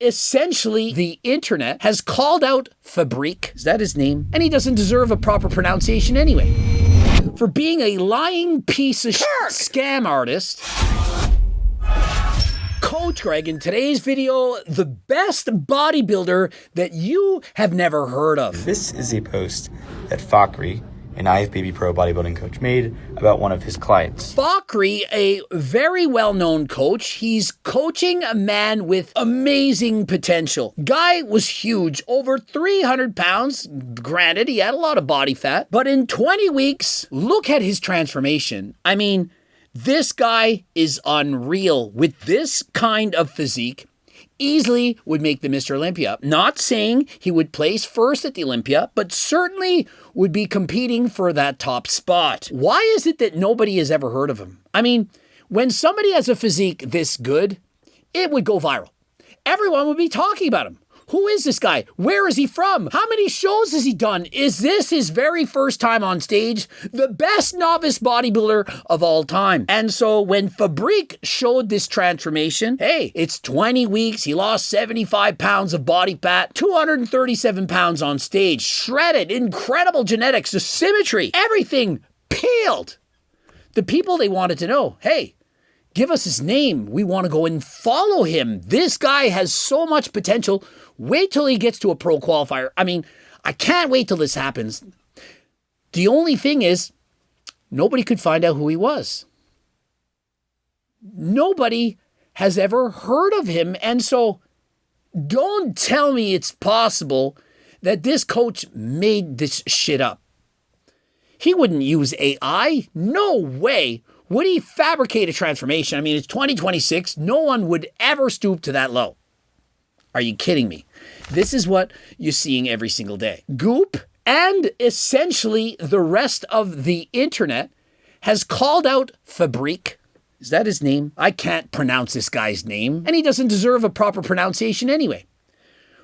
Essentially, the internet has called out Fabrique, is that his name? And he doesn't deserve a proper pronunciation anyway. For being a lying piece of scam artist. Coach Greg, in today's video, the best bodybuilder that you have never heard of. This is a post that Fakri, an IFBB Pro bodybuilding coach, made about one of his clients. Fakri, a very well-known coach. He's coaching a man with amazing potential. Guy was huge, over 300 pounds. Granted, he had a lot of body fat, but in 20 weeks, look at his transformation. I mean, this guy is unreal. With this kind of physique, easily would make the Mr. Olympia. Not saying he would place first at the Olympia, but certainly would be competing for that top spot. Why is it that nobody has ever heard of him? I mean, when somebody has a physique this good, it would go viral. Everyone would be talking about him. Who is this guy? Where is he from? How many shows has he done? Is this his very first time on stage? The best novice bodybuilder of all time. And so when Fabrique showed this transformation, hey, it's 20 weeks. He lost 75 pounds of body fat, 237 pounds on stage, shredded, incredible genetics, the symmetry, everything peeled. The people, they wanted to know, hey, give us his name. We want to go and follow him. This guy has so much potential. Wait till he gets to a pro qualifier. I mean, I can't wait till this happens. The only thing is, nobody could find out who he was. Nobody has ever heard of him. And so don't tell me it's possible that this coach made this shit up. He wouldn't use AI. No way. Would he fabricate a transformation? I mean, it's 2026. No one would ever stoop to that low. Are you kidding me? This is what you're seeing every single day. Goop and essentially the rest of the internet has called out Fabrique. Is that his name? I can't pronounce this guy's name. And he doesn't deserve a proper pronunciation anyway.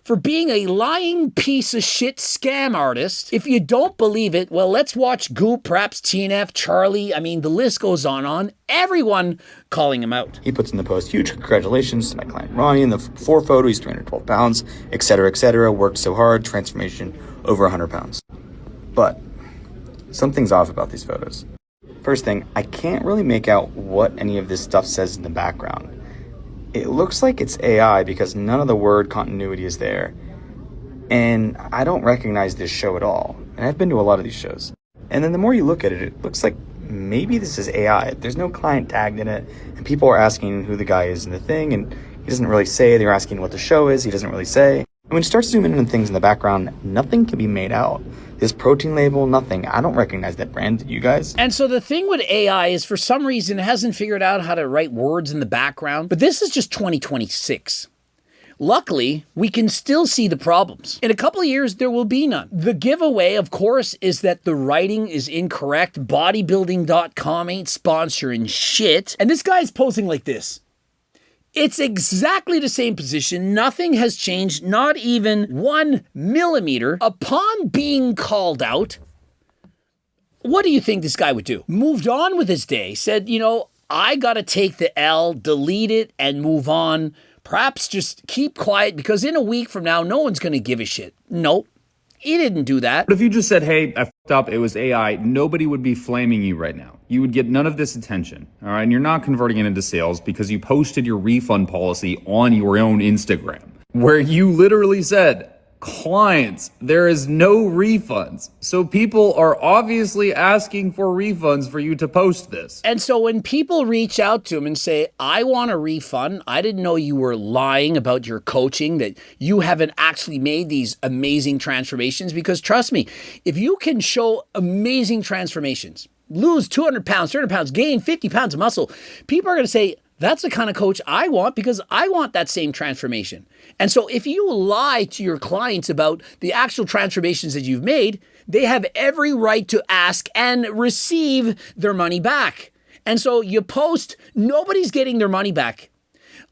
For being a lying piece of shit scam artist. If you don't believe it, well, let's watch Goop, perhaps TNF, Charlie. I mean, the list goes on. Everyone calling him out. He puts in the post, huge congratulations to my client Ronnie. In the 4 photo, he's 312 pounds, etc., etc. Worked so hard, transformation over 100 pounds. But something's off about these photos. First thing, I can't really make out what any of this stuff says in the background. It looks like it's AI because none of the word continuity is there. And I don't recognize this show at all. And I've been to a lot of these shows. And then the more you look at it, it looks like maybe this is AI. There's no client tagged in it. And people are asking who the guy is in the thing. And he doesn't really say. They're asking what the show is. He doesn't really say. And when you start zooming in on things in the background, nothing can be made out. This protein label, nothing. I don't recognize that brand. You guys? And so the thing with AI is for some reason it hasn't figured out how to write words in the background. But this is just 2026. Luckily, we can still see the problems. In a couple of years, there will be none. The giveaway, of course, is that the writing is incorrect. Bodybuilding.com ain't sponsoring shit. And this guy's posing like this. It's exactly the same position. Nothing has changed, not even 1 millimeter. Upon being called out, what do you think this guy would do? Moved on with his day, said, you know, I got to take the L, delete it, and move on. Perhaps just keep quiet because in a week from now, no one's going to give a shit. Nope. He didn't do that. But if you just said, hey, I fucked up, it was AI, nobody would be flaming you right now. You would get none of this attention, all right? And you're not converting it into sales because you posted your refund policy on your own Instagram, where you literally said, clients, there is no refunds. So people are obviously asking for refunds for you to post this. And so when people reach out to him and say, I want a refund, I didn't know you were lying about your coaching, that you haven't actually made these amazing transformations, because trust me, if you can show amazing transformations, lose 200 pounds, 300 pounds, gain 50 pounds of muscle, people are going to say, that's the kind of coach I want because I want that same transformation. And so if you lie to your clients about the actual transformations that you've made, they have every right to ask and receive their money back. And so you post, nobody's getting their money back.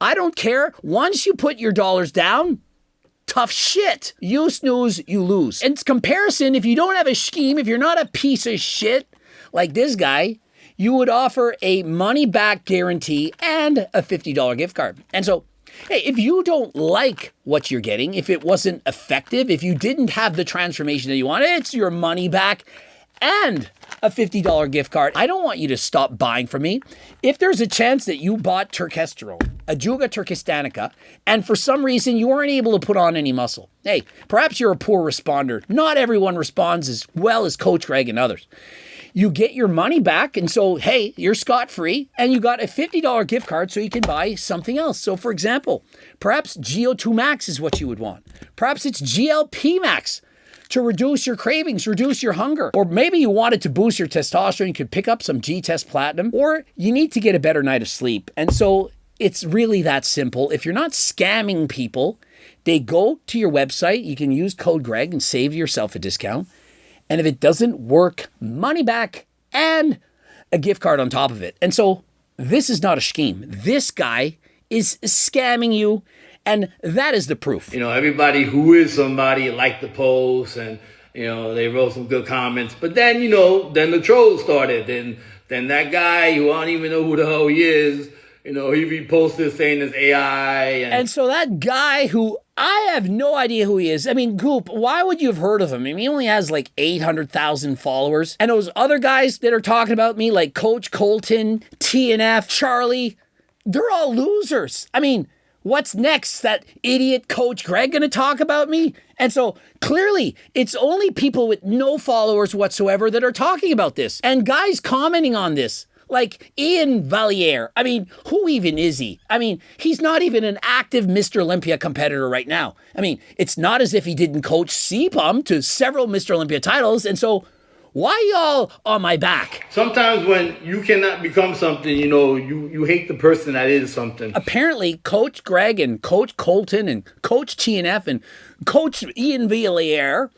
I don't care. Once you put your dollars down, tough shit. You snooze, you lose. In comparison, if you don't have a scheme, if you're not a piece of shit like this guy, you would offer a money-back guarantee and a $50 gift card. And so Hey, if you don't like what you're getting, if it wasn't effective, if you didn't have the transformation that you wanted, it's your money back and a $50 gift card. I don't want you to stop buying from me. If there's a chance that you bought turkesterone, Ajuga turkistanica, and for some reason you weren't able to put on any muscle, hey, perhaps you're a poor responder. Not everyone responds as well as Coach Greg and others. You get your money back, and so, hey, you're scot-free, and you got a $50 gift card so you can buy something else. So, for example, perhaps GO2 Max is what you would want. Perhaps it's GLP Max to reduce your cravings, reduce your hunger. Or maybe you wanted to boost your testosterone, you could pick up some G-Test Platinum, or you need to get a better night of sleep. And so it's really that simple. If you're not scamming people, they go to your website, you can use code Greg and save yourself a discount. And if it doesn't work, money back and a gift card on top of it. And so this is not a scheme. This guy is scamming you, and that is the proof. You know, everybody who is somebody liked the post, and, you know, they wrote some good comments. But then, you know, then the trolls started. And then that guy who I don't even know who the hell he is, you know, he reposted saying it's AI. And so that guy who I have no idea who he is. I mean, Goop, why would you have heard of him? I mean, he only has like 800,000 followers. And those other guys that are talking about me, like Coach Colton, TNF, Charlie, they're all losers. I mean, what's next? That idiot Coach Greg gonna talk about me? And so clearly it's only people with no followers whatsoever that are talking about this. And guys commenting on this, like Ian Valliere. I mean, who even is he? I mean, he's not even an active Mr. Olympia competitor right now. I mean, it's not as if he didn't coach CPUM to several Mr. Olympia titles. And so why y'all on my back? Sometimes when you cannot become something, you know, you hate the person that is something. Apparently, Coach Greg and Coach Colton and Coach TNF and Coach Ian Valliere,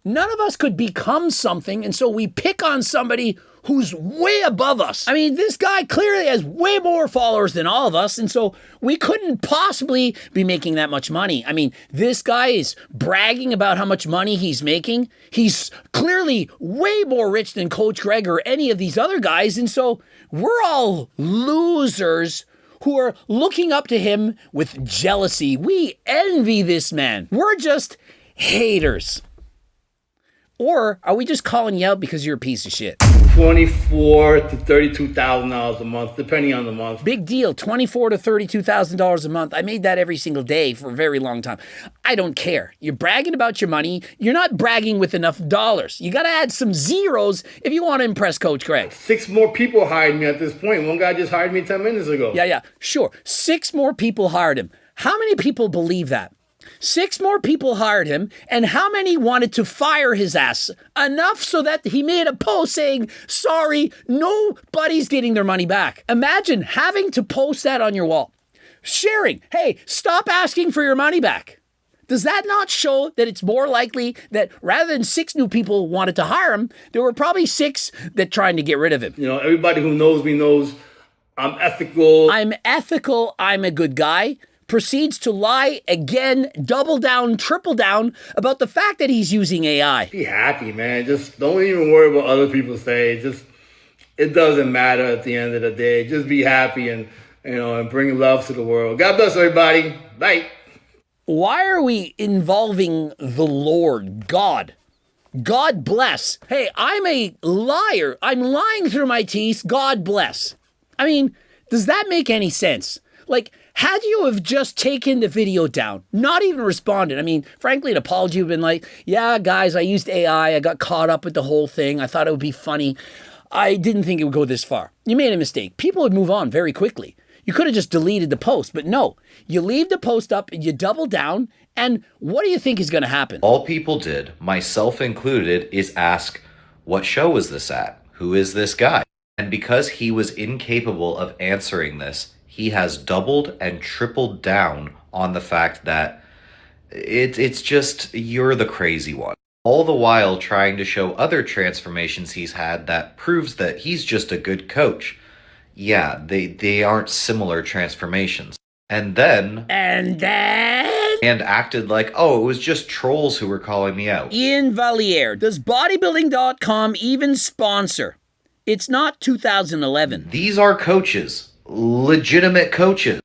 none of us could become something. And so we pick on somebody who's way above us. I mean, this guy clearly has way more followers than all of us, and so we couldn't possibly be making that much money. I mean, this guy is bragging about how much money he's making. He's clearly way more rich than Coach Greg or any of these other guys, and so we're all losers who are looking up to him with jealousy. We envy this man. We're just haters. Or are we just calling you out because you're a piece of shit? $24,000 to $32,000 a month, depending on the month. Big deal, $24,000 to $32,000 a month. I made that every single day for a very long time. I don't care. You're bragging about your money. You're not bragging with enough dollars. You got to add some zeros if you want to impress Coach Greg. 6 more people hired me at this point. One guy just hired me 10 minutes ago. Yeah, sure. 6 more people hired him. How many people believe that? 6 more people hired him, and how many wanted to fire his ass? Enough so that he made a post saying, sorry, nobody's getting their money back. Imagine having to post that on your wall. Sharing, hey, stop asking for your money back. Does that not show that it's more likely that rather than 6 new people wanted to hire him, there were probably 6 that trying to get rid of him? You know, everybody who knows me knows I'm ethical. I'm ethical. I'm a good guy. Proceeds to lie again, double down, triple down about the fact that he's using AI. Be happy, man. Just don't even worry what other people say. Just, it doesn't matter at the end of the day. Just be happy and, you know, and bring love to the world. God bless everybody. Bye. Why are we involving the Lord, God? God bless. Hey, I'm a liar. I'm lying through my teeth. God bless. I mean, does that make any sense? Like, had you have just taken the video down, not even responded, I mean, frankly, an apology would have been like, yeah, guys, I used AI. I got caught up with the whole thing. I thought it would be funny. I didn't think it would go this far. You made a mistake. People would move on very quickly. You could have just deleted the post, but no. You leave the post up, you double down, and what do you think is going to happen? All people did, myself included, is ask, what show is this at? Who is this guy? And because he was incapable of answering this, he has doubled and tripled down on the fact that it's just, you're the crazy one. All the while trying to show other transformations he's had that proves that he's just a good coach. Yeah, they aren't similar transformations. And acted like, oh, it was just trolls who were calling me out. Ian Valliere, does bodybuilding.com even sponsor? It's not 2011. These are coaches. Legitimate coaches.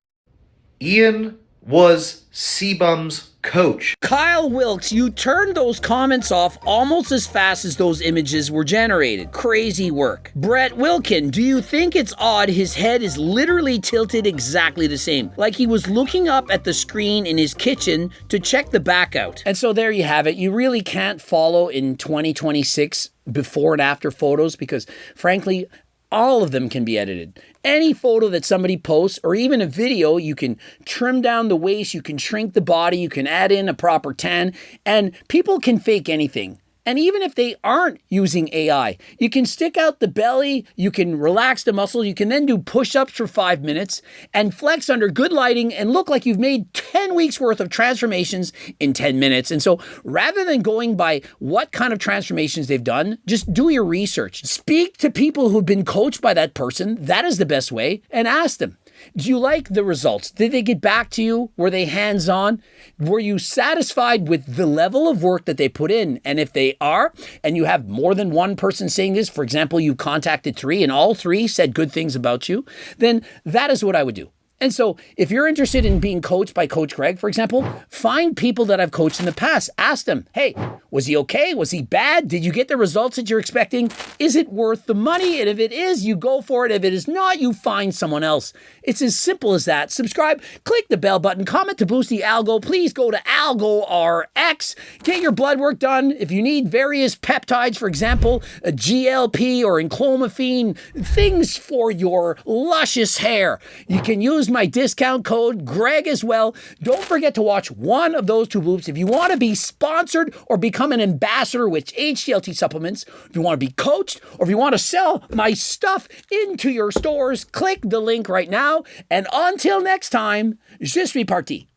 Ian was Sebum's coach. Kyle Wilkes, you turned those comments off almost as fast as those images were generated. Crazy work. Brett Wilkin, do you think it's odd his head is literally tilted exactly the same? Like he was looking up at the screen in his kitchen to check the back out. And so there you have it. You really can't follow in 2026 before and after photos because frankly, all of them can be edited. Any photo that somebody posts or even a video, you can trim down the waist, you can shrink the body, you can add in a proper tan, and people can fake anything. And even if they aren't using AI, you can stick out the belly, you can relax the muscle, you can then do push-ups for 5 minutes and flex under good lighting and look like you've made 10 weeks worth of transformations in 10 minutes. And so rather than going by what kind of transformations they've done, just do your research. Speak to people who've been coached by that person. That is the best way. And ask them, do you like the results? Did they get back to you? Were they hands-on? Were you satisfied with the level of work that they put in? And if they are, and you have more than one person saying this, for example, you contacted 3 and all 3 said good things about you, then that is what I would do. And so if you're interested in being coached by Coach Greg, for example, find people that I've coached in the past. Ask them, hey, was he okay? Was he bad? Did you get the results that you're expecting? Is it worth the money? And if it is, you go for it. If it is not, you find someone else. It's as simple as that. Subscribe, click the bell button, comment to boost the algo. Please go to AlgoRx. Get your blood work done. If you need various peptides, for example, a GLP or enclomiphene, things for your luscious hair, you can use my discount code Greg as well. Don't forget to watch one of those 2 loops. If you want to be sponsored or become an ambassador with HTLT supplements, if you want to be coached, or if you want to sell my stuff into your stores, click the link right now. And until next time, je suis parti.